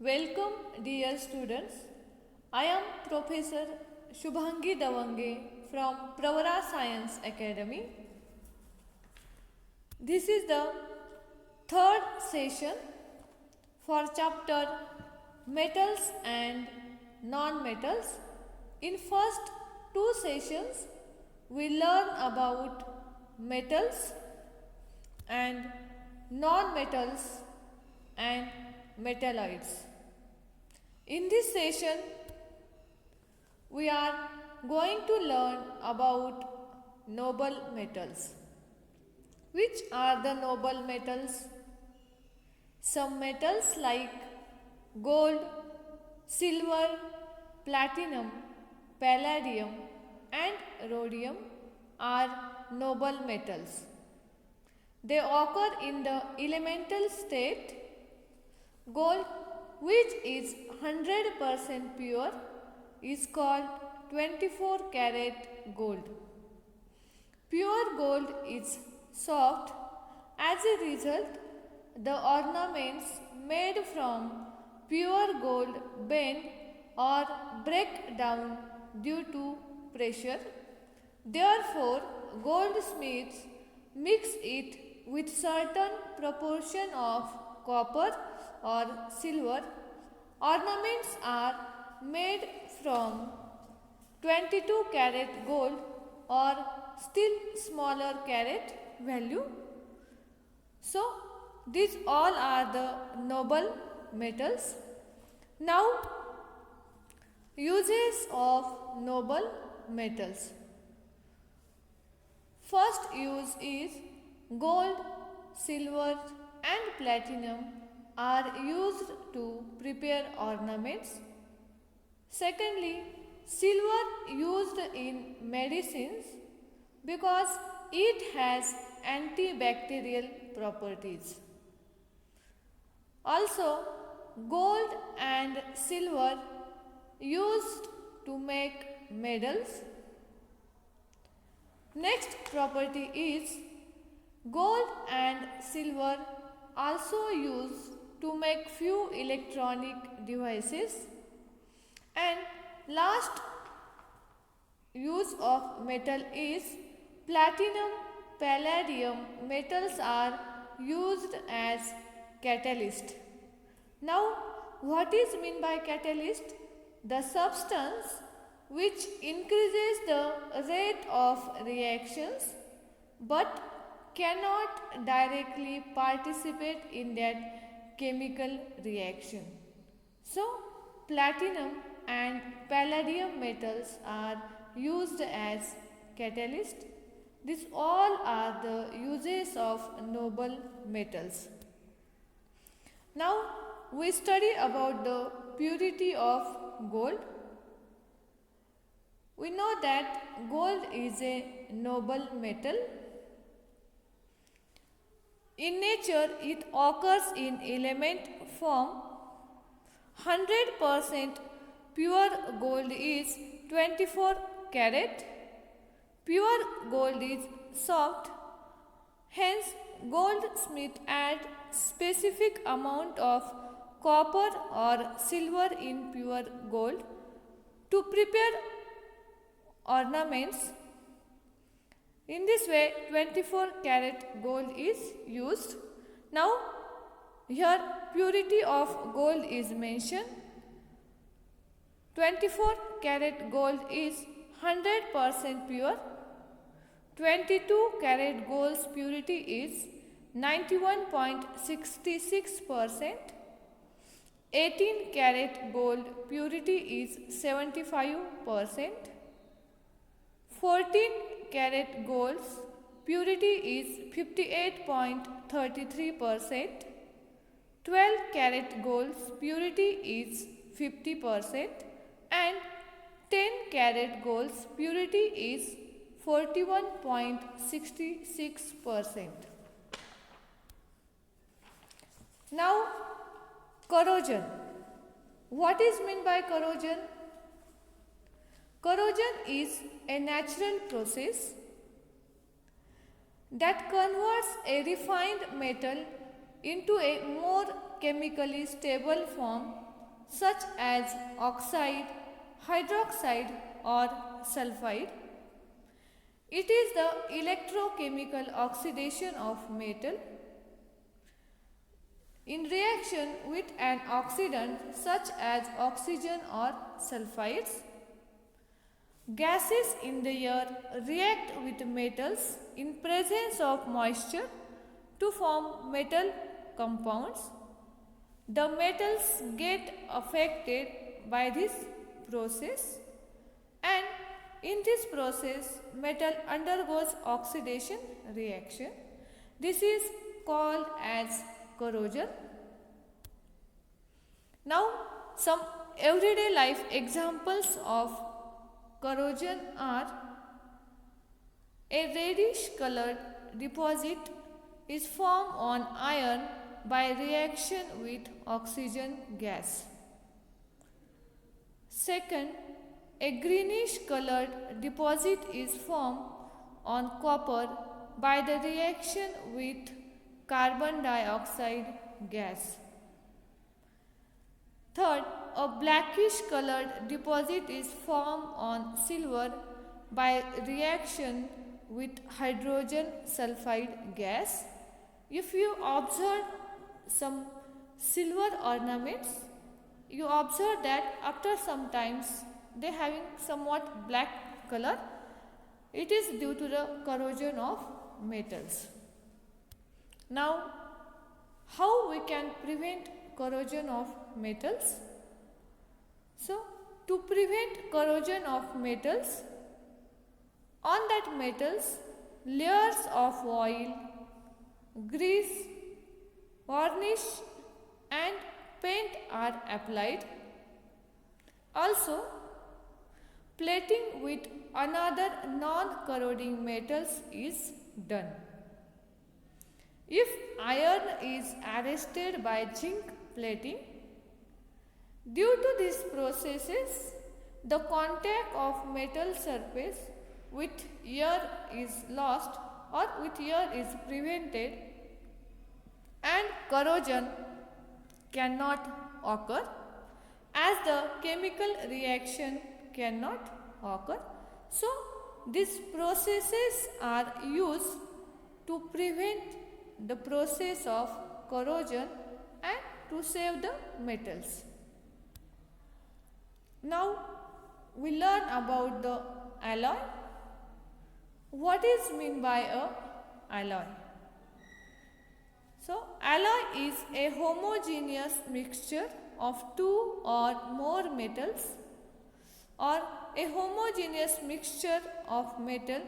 Welcome, dear students. I am Professor Shubhangi Davange from Pravara Science Academy. This is the third session for chapter Metals and Non-Metals. In first two sessions, we learn about metals and non-metals and metalloids. In this session, we are going to learn about noble metals. Which are the noble metals? Some metals like gold, silver, platinum, palladium and rhodium are noble metals. They occur in the elemental state. Gold, which is 100% pure, is called 24 karat gold. Pure gold is soft. As a result, the ornaments made from pure gold bend or break down due to pressure. Therefore, goldsmiths mix it with certain proportion of copper or silver. Ornaments are made from 22 karat gold or still smaller karat value. So, these all are the noble metals. Now, uses of noble metals. First use is gold, silver and platinum are used to prepare ornaments. Secondly, silver used in medicines because it has antibacterial properties. Also, gold and silver used to make medals. Next property is gold and silver also used to make few electronic devices. And last use of metal is platinum, palladium metals are used as catalyst. Now, what is meant by catalyst? The substance which increases the rate of reactions but cannot directly participate in that chemical reaction. So, platinum and palladium metals are used as catalyst. These all are the uses of noble metals. Now, we study about the purity of gold. We know that gold is a noble metal. In nature, it occurs in element form. 100% pure gold is 24 karat. Pure gold is soft. Hence, goldsmith add specific amount of copper or silver in pure gold to prepare ornaments. In this way, 24 karat gold is used. Now, here purity of gold is mentioned. 24 karat gold is 100% pure. 22 karat gold's purity is 91.66%. 18 karat gold purity is 75%. 14 karat gold's purity is 58.33%. 12 karat gold's purity is 50% and 10 karat gold's purity is 41.66%. Now, corrosion. What is meant by corrosion? Corrosion is a natural process that converts a refined metal into a more chemically stable form such as oxide, hydroxide or sulfide. It is the electrochemical oxidation of metal in reaction with an oxidant such as oxygen or sulfides. Gases in the air react with metals in presence of moisture to form metal compounds. The metals get affected by this process, and in this process metal undergoes oxidation reaction. This is called as corrosion. Now, some everyday life examples of corrosion are: a reddish colored deposit is formed on iron by reaction with oxygen gas. Second, a greenish colored deposit is formed on copper by the reaction with carbon dioxide gas. Third, a blackish colored deposit is formed on silver by reaction with hydrogen sulfide gas. If you observe some silver ornaments, you observe that after some times they having somewhat black color. It is due to the corrosion of metals. Now, how we can prevent corrosion of metals? So, to prevent corrosion of metals, on that metals, layers of oil, grease, varnish and paint are applied. Also, plating with another non-corroding metals is done. If iron is arrested by zinc plating, due to these processes, the contact of metal surface with air is lost or with air is prevented, and corrosion cannot occur as the chemical reaction cannot occur. So, these processes are used to prevent the process of corrosion and to save the metals. Now, we learn about the alloy. What is meant by a alloy? So, alloy is a homogeneous mixture of two or more metals, or a homogeneous mixture of metal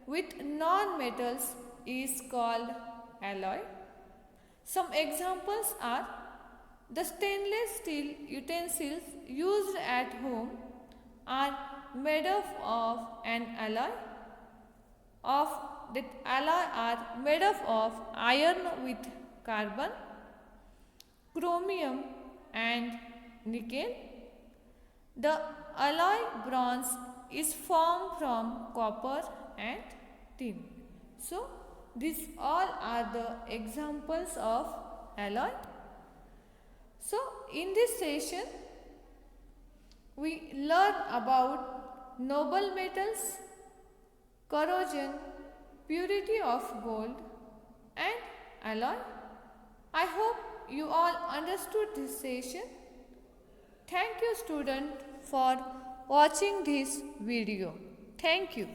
with non-metals is called alloy. Some examples are: the stainless steel utensils used at home are made up of an alloy. Of that alloy are made up of iron with carbon, chromium and nickel. The alloy bronze is formed from copper and tin. So, these all are the examples of alloy. So, in this session, we learn about noble metals, corrosion, purity of gold and alloy. I hope you all understood this session. Thank you student for watching this video. Thank you.